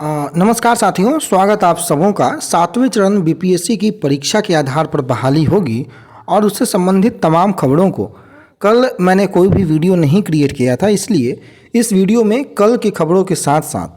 नमस्कार साथियों, स्वागत आप सबों का। 7वें चरण बीपीएससी की परीक्षा के आधार पर बहाली होगी और उससे संबंधित तमाम खबरों को कल मैंने कोई भी वीडियो नहीं क्रिएट किया था, इसलिए इस वीडियो में कल की खबरों के साथ साथ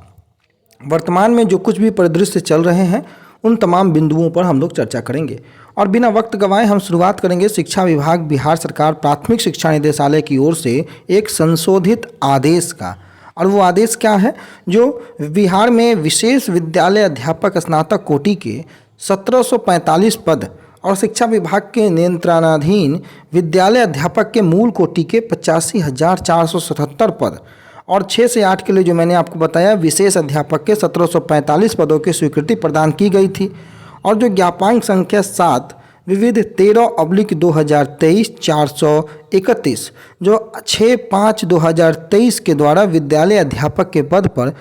वर्तमान में जो कुछ भी परिदृश्य चल रहे हैं उन तमाम बिंदुओं पर हम लोग चर्चा करेंगे। और बिना वक्त गंवाए हम शुरुआत करेंगे शिक्षा विभाग बिहार सरकार प्राथमिक शिक्षा निदेशालय की ओर से एक संशोधित आदेश का। और वो आदेश क्या है? जो बिहार में विशेष विद्यालय अध्यापक स्नातक कोटि के 1745 पद और शिक्षा विभाग के नियंत्रणाधीन विद्यालय अध्यापक के मूल कोटि के 85,477 पद और 6 से 8 के लिए जो मैंने आपको बताया विशेष अध्यापक के 1745 पदों की स्वीकृति प्रदान की गई थी। और जो ज्ञापांक संख्या 7 विविध 13/2023 431 जो 6/5/2023 के द्वारा विद्यालय अध्यापक के पद पर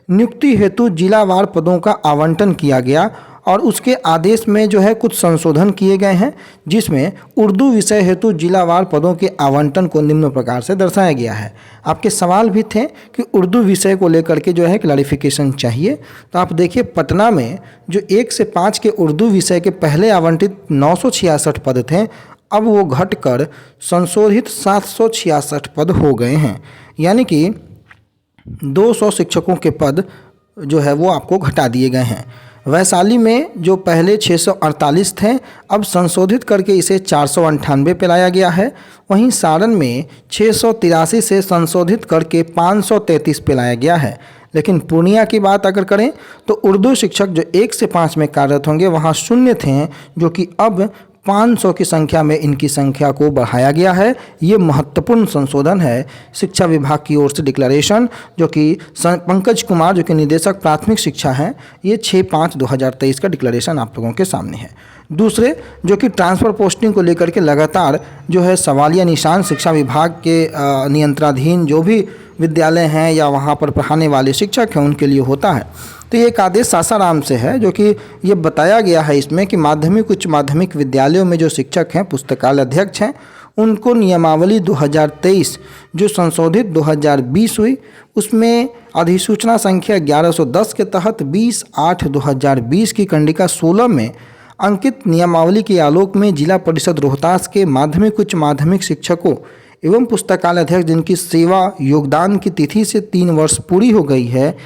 नियुक्ति हेतु जिलावार पदों का आवंटन किया गया। और उसके आदेश में जो है कुछ संशोधन किए गए हैं, जिसमें उर्दू विषय हेतु जिलावार पदों के आवंटन को निम्न प्रकार से दर्शाया गया है। आपके सवाल भी थे कि उर्दू विषय को लेकर के जो है क्लैरिफिकेशन चाहिए, तो आप देखिए पटना में जो 1 से 5 के उर्दू विषय के पहले आवंटित 966 पद थे, अब वो घटकर संशोधित 766 पद हो गए हैं। यानी कि 200 शिक्षकों के पद जो है वो आपको घटा दिए गए हैं। वैशाली में जो पहले 648 थे, अब संशोधित करके इसे 498 पे लाया गया है। वहीं सारण में 683 से संशोधित करके 533 पे लाया गया है। लेकिन पूर्णिया की बात अगर करें तो उर्दू शिक्षक जो 1 से 5 में कार्यरत होंगे वहाँ शून्य थे, जो कि अब 500 की संख्या में इनकी संख्या को बढ़ाया गया है। ये महत्वपूर्ण संशोधन है शिक्षा विभाग की ओर से डिक्लेरेशन, जो कि पंकज कुमार जो कि निदेशक प्राथमिक शिक्षा हैं, ये 6/5/2023 का डिक्लेरेशन आप लोगों के सामने है। दूसरे जो कि ट्रांसफ़र पोस्टिंग को लेकर के लगातार जो है सवालिया निशान शिक्षा विभाग के नियंत्रणाधीन जो भी विद्यालय हैं या वहाँ पर पढ़ाने वाले शिक्षक हैं उनके लिए होता है। तो ये एक आदेश सासाराम से है, जो कि ये बताया गया है इसमें कि माध्यमिक उच्च माध्यमिक विद्यालयों में जो शिक्षक हैं, पुस्तकालय अध्यक्ष हैं, उनको नियमावली 2023 जो संशोधित 2020 हुई उसमें अधिसूचना संख्या 1110 के तहत 20/8/2020 की कंडिका 16 में अंकित नियमावली के आलोक में जिला परिषद रोहतास के माध्यमिक उच्च माध्यमिक शिक्षकों एवं पुस्तकालय अध्यक्ष जिनकी सेवा योगदान की तिथि से 3 वर्ष पूरी हो गई है,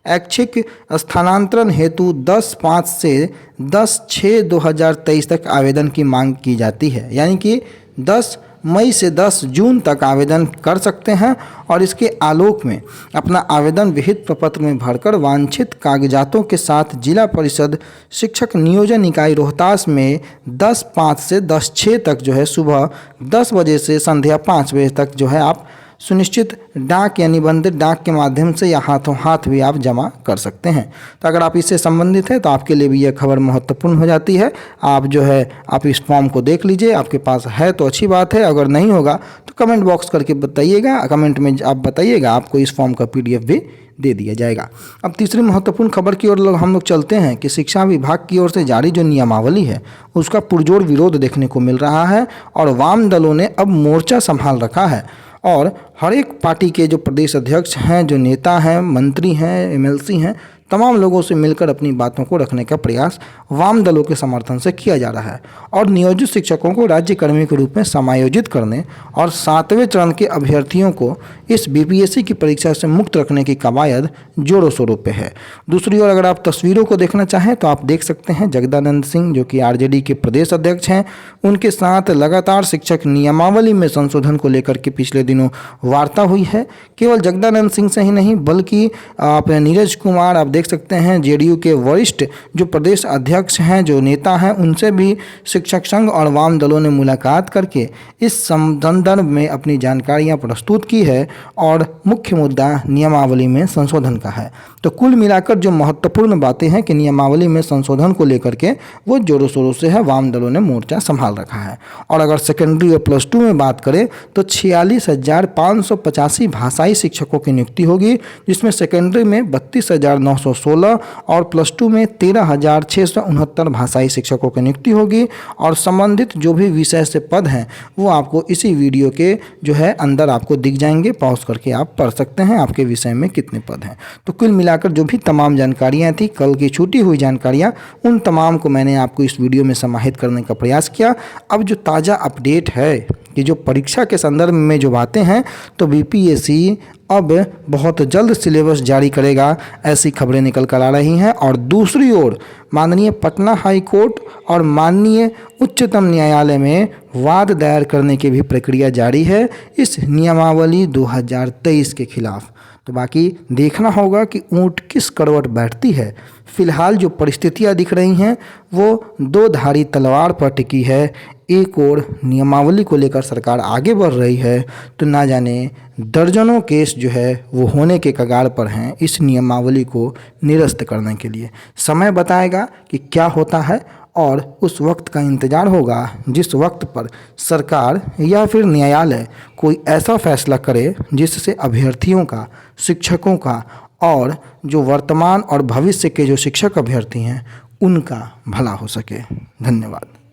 ऐच्छिक स्थानांतरण हेतु 10/5 से 10/6/2023 तक आवेदन की मांग की जाती है। यानी कि 10 मई से 10 जून तक आवेदन कर सकते हैं और इसके आलोक में अपना आवेदन विहित प्रपत्र में भरकर वांछित कागजातों के साथ जिला परिषद शिक्षक नियोजन इकाई रोहतास में 10/5 से 10/6 तक जो है सुबह 10 बजे से संध्या 5 बजे तक जो है आप सुनिश्चित डाक या निबंधित डाक के माध्यम से या हाथों हाथ भी आप जमा कर सकते हैं। तो अगर आप इससे संबंधित हैं तो आपके लिए भी यह खबर महत्वपूर्ण हो जाती है। आप जो है आप इस फॉर्म को देख लीजिए, आपके पास है तो अच्छी बात है, अगर नहीं होगा तो कमेंट बॉक्स करके बताइएगा, कमेंट में आप बताइएगा, आपको इस फॉर्म का PDF भी दे दिया जाएगा। अब तीसरी महत्वपूर्ण खबर की ओर हम लोग चलते हैं कि शिक्षा विभाग की ओर से जारी जो नियमावली है उसका पुरजोर विरोध देखने को मिल रहा है और वाम दलों ने अब मोर्चा संभाल रखा है। और हर एक पार्टी के जो प्रदेश अध्यक्ष हैं, जो नेता हैं, मंत्री हैं, MLC हैं, तमाम लोगों से मिलकर अपनी बातों को रखने का प्रयास वाम दलों के समर्थन से किया जा रहा है और नियोजित शिक्षकों को राज्यकर्मी के रूप में समायोजित करने और 7वें चरण के अभ्यर्थियों को इस BPSC की परीक्षा से मुक्त रखने की कवायद जोरों शोरों पे है। दूसरी ओर अगर आप तस्वीरों को देखना चाहें तो आप देख सकते हैं जगदानंद सिंह जो कि RJD के प्रदेश अध्यक्ष हैं, उनके साथ लगातार शिक्षक नियमावली में संशोधन को लेकर के पिछले दिनों वार्ता हुई है। केवल जगदानंद सिंह से ही नहीं बल्कि आप नीरज कुमार आप देख सकते हैं JDU के वरिष्ठ जो प्रदेश अध्यक्ष हैं, जो नेता हैं, उनसे भी शिक्षक संघ और वाम दलों ने मुलाकात करके इस संदर्भ में अपनी जानकारियां प्रस्तुत की है और मुख्य मुद्दा नियमावली में संशोधन का है। तो कुल मिलाकर जो महत्वपूर्ण बातें हैं कि नियमावली में संशोधन को लेकर के वो जोरों शोरों से है, वाम दलों ने मोर्चा संभाल रखा है। और अगर सेकेंडरी और +2 में बात करें तो 46,585 भाषाई शिक्षकों की नियुक्ति होगी, जिसमें सेकेंडरी में 32,916 और +2 में 13,669 भाषाई शिक्षकों की नियुक्ति होगी। और संबंधित जो भी विषय से पद हैं वो आपको इसी वीडियो के जो है अंदर आपको दिख जाएंगे, पॉज करके आप पढ़ सकते हैं आपके विषय में कितने पद हैं। तो कुल मिला मिलाकर जो भी तमाम जानकारियाँ थी, कल की छूटी हुई जानकारियाँ, उन तमाम को मैंने आपको इस वीडियो में समाहित करने का प्रयास किया। अब जो ताज़ा अपडेट है कि जो परीक्षा के संदर्भ में जो बातें हैं, तो बीपीएससी अब बहुत जल्द सिलेबस जारी करेगा, ऐसी खबरें निकल कर आ रही हैं। और दूसरी ओर माननीय पटना हाई कोर्ट और माननीय उच्चतम न्यायालय में वाद दायर करने की भी प्रक्रिया जारी है इस नियमावली 2023 के खिलाफ। तो बाकी देखना होगा कि ऊंट किस करवट बैठती है। फिलहाल जो परिस्थितियां दिख रही हैं वो दो धारी तलवार पर टिकी है। एक और नियमावली को लेकर सरकार आगे बढ़ रही है, तो ना जाने दर्जनों केस जो है वो होने के कगार पर हैं इस नियमावली को निरस्त करने के लिए। समय बताएगा कि क्या होता है, और उस वक्त का इंतज़ार होगा जिस वक्त पर सरकार या फिर न्यायालय कोई ऐसा फैसला करे जिससे अभ्यर्थियों का, शिक्षकों का और जो वर्तमान और भविष्य के जो शिक्षक अभ्यर्थी हैं उनका भला हो सके। धन्यवाद।